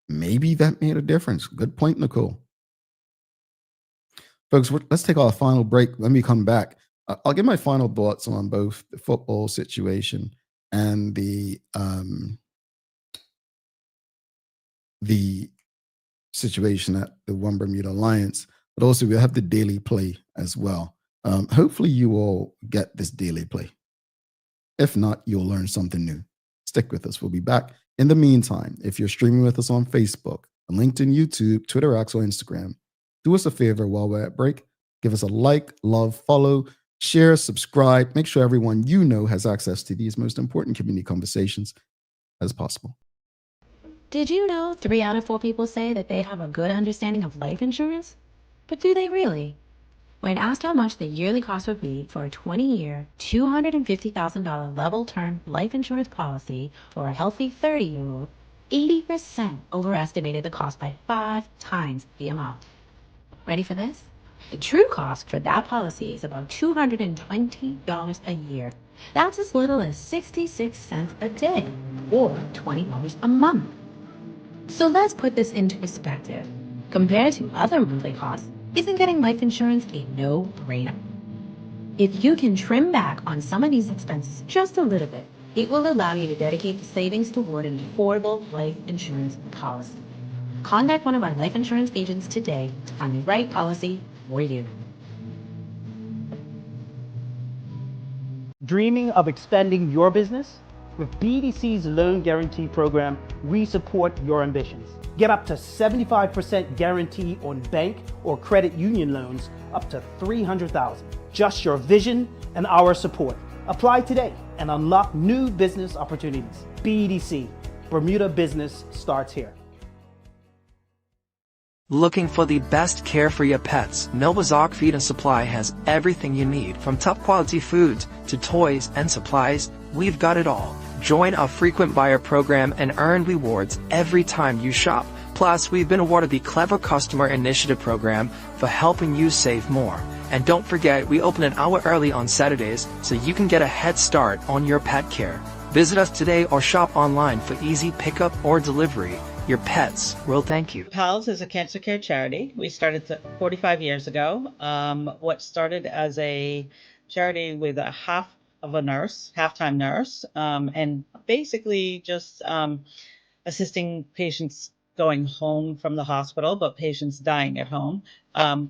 Maybe that made a difference. Good point, Nicole. Folks, let's take our final break. Let me come back. I'll give my final thoughts on both the football situation and the situation at the One Bermuda Alliance, but also we'll have the daily play as well. Hopefully you all get this daily play. If not, you'll learn something new. Stick with us. We'll be back. In the meantime, if you're streaming with us on Facebook, LinkedIn, YouTube, Twitter, X, or Instagram, do us a favor while we're at break. Give us a like, love, follow, share, subscribe. Make sure everyone you know has access to these most important community conversations as possible. Did you know 3 out of 4 people say that they have a good understanding of life insurance? But do they really? When asked how much the yearly cost would be for a 20-year, $250,000 level term life insurance policy for a healthy 30-year-old, 80% overestimated the cost by 5 times the amount. Ready for this? The true cost for that policy is about $220 a year. That's as little as 66 cents a day, or $20 a month. So let's put this into perspective. Compared to other monthly costs, isn't getting life insurance a no-brainer? If you can trim back on some of these expenses just a little bit, it will allow you to dedicate the savings toward an affordable life insurance policy. Contact one of our life insurance agents today to find the right policy for you. Dreaming of expanding your business? With BDC's Loan Guarantee Program, we support your ambitions. Get up to 75% guarantee on bank or credit union loans up to $300,000. Just your vision and our support. Apply today and unlock new business opportunities. BDC, Bermuda Business starts here. Looking for the best care for your pets? Nova's Ark Feed and Supply has everything you need, from top quality foods to toys and supplies. We've got it all. Join our frequent buyer program and earn rewards every time you shop. Plus, we've been awarded the Clever Customer Initiative program for helping you save more. And don't forget, we open an hour early on Saturdays so you can get a head start on your pet care. Visit us today or shop online for easy pickup or delivery. Your pets will thank you. PALS is a cancer care charity. We started 45 years ago. What started as a charity with a half-time nurse, and basically just assisting patients going home from the hospital, but patients dying at home.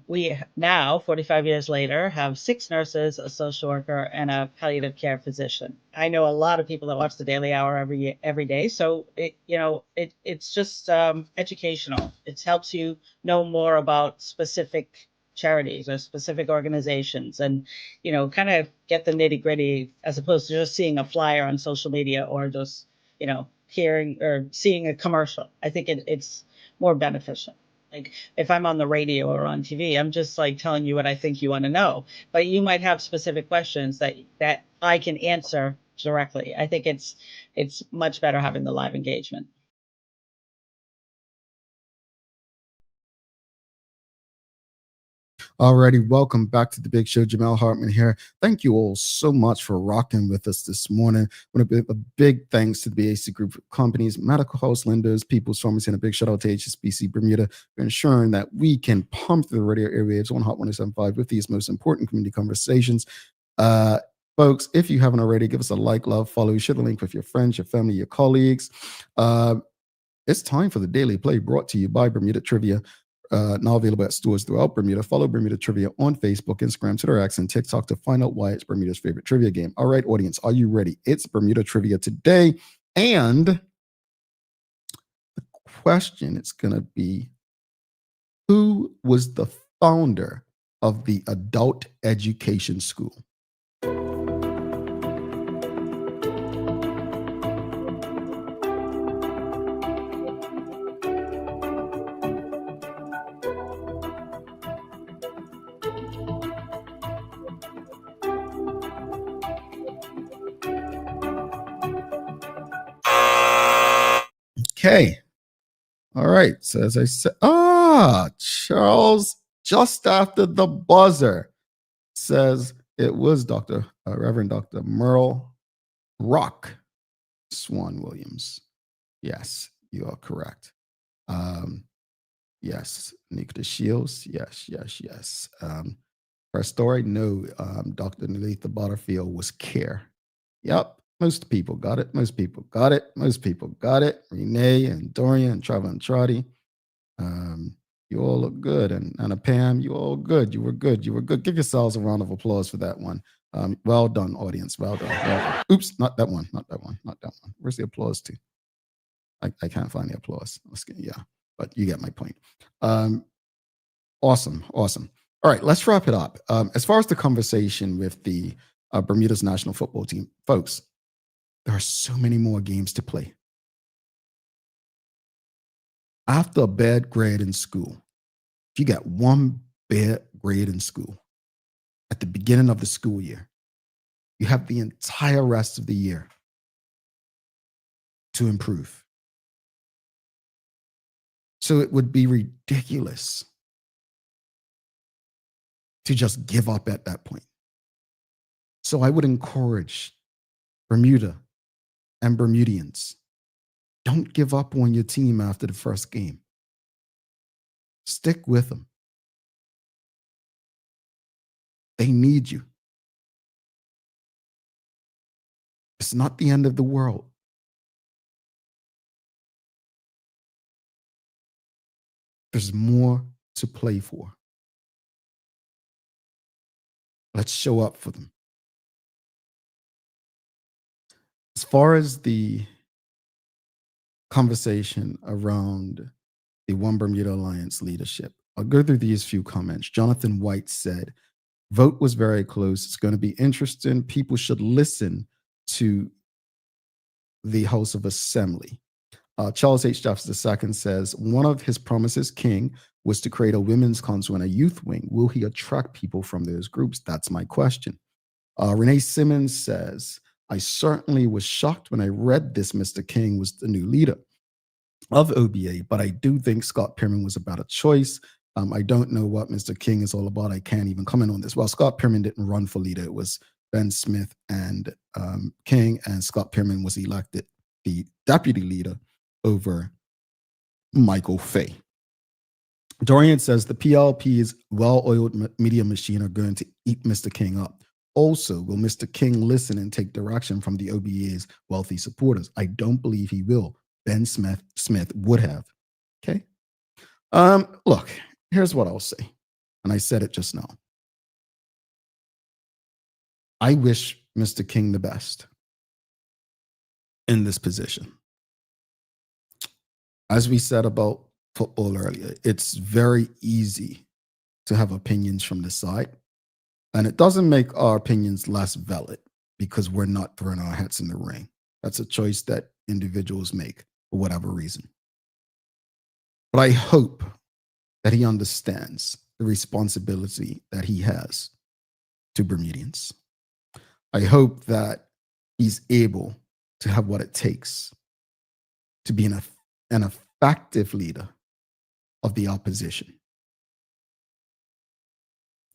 We now, 45 years later, have 6 nurses, a social worker, and a palliative care physician. I know a lot of people that watch the Daily Hour every day, so it's just educational. It helps you know more about specific charities or specific organizations, and kind of get the nitty-gritty as opposed to just seeing a flyer on social media or just hearing or seeing a commercial. I think it's more beneficial. Like if I'm on the radio or on TV, I'm just like telling you what I think you want to know, but you might have specific questions that I can answer directly. I think it's much better having the live engagement. Alrighty, welcome back to the Big Show. Jamel Hartman here. Thank you all so much for rocking with us this morning. I want to give a big thanks to the BAC Group of Companies, Medical House Lenders, People's Pharmacy, and a big shout out to HSBC Bermuda for ensuring that we can pump the radio airwaves on Hot 107.5 with these most important community conversations. Folks, if you haven't already, give us a like, love, follow. Share the link with your friends, your family, your colleagues. It's time for the Daily Play, brought to you by Bermuda Trivia. Now available at stores throughout Bermuda. Follow Bermuda Trivia on Facebook, Instagram, Twitter, X, and TikTok to find out why it's Bermuda's favorite trivia game. All right, audience, are you ready? It's Bermuda Trivia today. And the question is going to be, who was the founder of the Adult Education School? Okay. All right. So as I said, Charles, just after the buzzer, says it was Reverend Dr. Merle Rock Swan Williams. Yes, you are correct. Yes, Nikita Shields. Yes. Press story. No, Dr. Nalitha Butterfield was care. Yep. Most people got it. Most people got it. Renee and Dorian and Trevor and Trotty. You all look good. And Anna Pam, you all good. You were good. Give yourselves a round of applause for that one. Well done, audience. Well done. Oops, not that one. Where's the applause to? I can't find the applause. But you get my point. Awesome. All right, let's wrap it up. As far as the conversation with the Bermuda's national football team, folks, there are so many more games to play. After a bad grade in school, if you got one bad grade in school at the beginning of the school year, you have the entire rest of the year to improve. So it would be ridiculous to just give up at that point. So I would encourage Bermuda and Bermudians, don't give up on your team after the first game. Stick with them. They need you. It's not the end of the world. There's more to play for. Let's show up for them. As far as the conversation around the One Bermuda Alliance leadership, I'll go through these few comments. Jonathan White said, vote was very close. It's going to be interesting. People should listen to the House of Assembly. Charles H. Jefferson II says, one of his promises, King, was to create a women's council and a youth wing. Will he attract people from those groups? That's my question. Renee Simmons says, I certainly was shocked when I read this Mr. King was the new leader of OBA, but I do think Scott Pierman was a better choice. I don't know what Mr. King is all about. I can't even comment on this. Well, Scott Pierman didn't run for leader. It was Ben Smith and King, and Scott Pierman was elected the deputy leader over Michael Fay. Dorian says the PLP's well-oiled media machine are going to eat Mr. King up. Also, will Mr. King listen and take direction from the OBA's wealthy supporters? I don't believe he will. Ben Smith would have. Okay. Look, here's what I'll say. And I said it just now. I wish Mr. King the best in this position. As we said about football earlier, it's very easy to have opinions from the side. And it doesn't make our opinions less valid because we're not throwing our hats in the ring. That's a choice that individuals make for whatever reason. But I hope that he understands the responsibility that he has to Bermudians. I hope that he's able to have what it takes to be an effective leader of the opposition.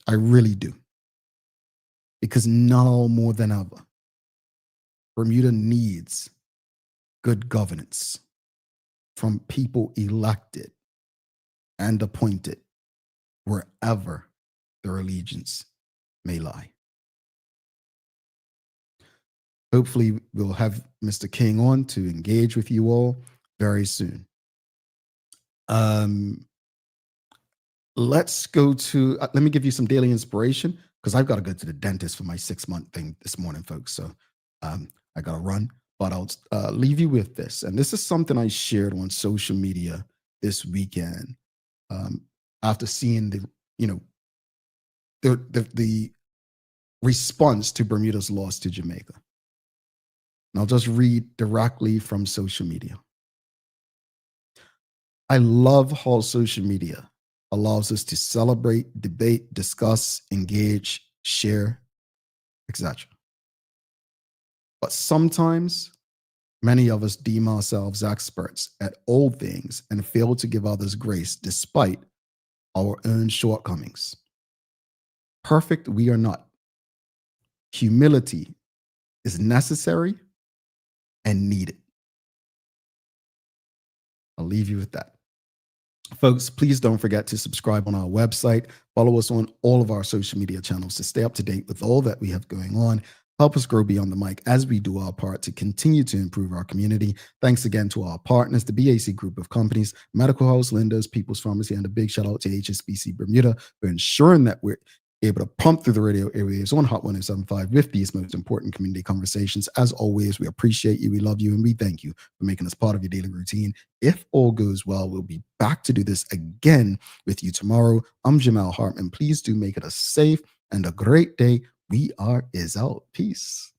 I really do. Because now more than ever, Bermuda needs good governance from people elected and appointed wherever their allegiance may lie. Hopefully, we'll have Mr. King on to engage with you all very soon. Let's go to, let me give you some daily inspiration because I've got to go to the dentist for my 6-month thing this morning, folks. So I got to run, but I'll leave you with this. And this is something I shared on social media this weekend after seeing the response to Bermuda's loss to Jamaica. And I'll just read directly from social media. I love how social media allows us to celebrate, debate, discuss, engage, share, etc. But sometimes Many of us deem ourselves experts at all things and fail to give others grace despite our own shortcomings. Perfect we are not. Humility is necessary and needed. I'll leave you with that. Folks, please don't forget to subscribe on our website. Follow us on all of our social media channels to stay up to date with all that we have going on. Help us grow beyond the mic as we do our part to continue to improve our community. Thanks again to our partners, the BAC Group of Companies, Medical House Lenders, People's Pharmacy, and a big shout out to HSBC Bermuda for ensuring that we're able to pump through the radio airwaves on Hot 1075 with these most important community conversations. As always, we appreciate you, we love you, and we thank you for making us part of your daily routine. If all goes well, we'll be back to do this again with you tomorrow. I'm Jamal Hartman. Please do make it a safe and a great day. We are is out. Peace.